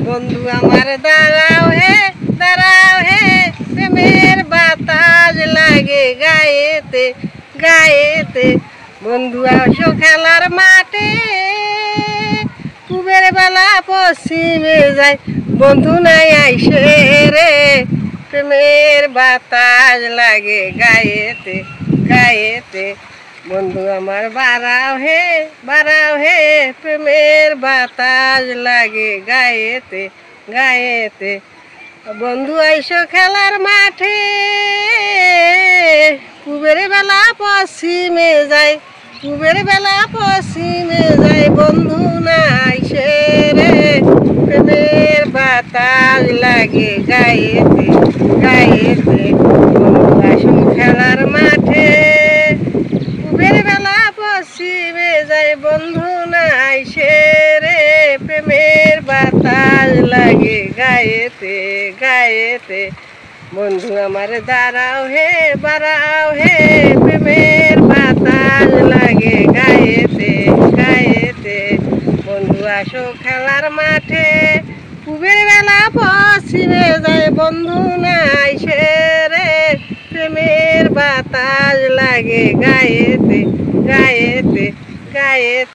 বন্ধু আমার দাঁড়াও হে প্রেমের বাতাস লাগে গায়েতে গায়েতে। বন্ধু আসো খেলার মাঠে, পূবের বেলা পশ্চিমে যায়, বন্ধু নাই আইসে রে। প্রেমের বাতাস লাগে গায়েতে গায়েতে। বন্ধু আমার বাড়াও হে প্রেমের বাতাস লাগে গায়েতে গায়েতে। বন্ধু আইসো খেলার মাঠে, পূবের বেলা পশ্চিমে যায়, পূবের বেলা পশ্চিমে যায়, বন্ধু না আইসে রে। প্রেমের বাতাস লাগে গায়েতে গায়েতে। বন্ধু আইসো খেলার মাঠে, পূবের বেলা পশ্চিমে যায়, বন্ধু না আইসে রে। প্রেমের বাতাস লাগে গায়েতে গায়েতে। বন্ধু আমার দাঁড়াও হে প্রেমের বাতাস লাগে গায়েতে গায়েতে। বন্ধু আসো খেলার মাঠে, পূবের বেলা পশ্চিমে যায়, বন্ধু না আইসে রে। প্রেমের বাতাস লাগে গায়েতে গায়েতে গায়েতে।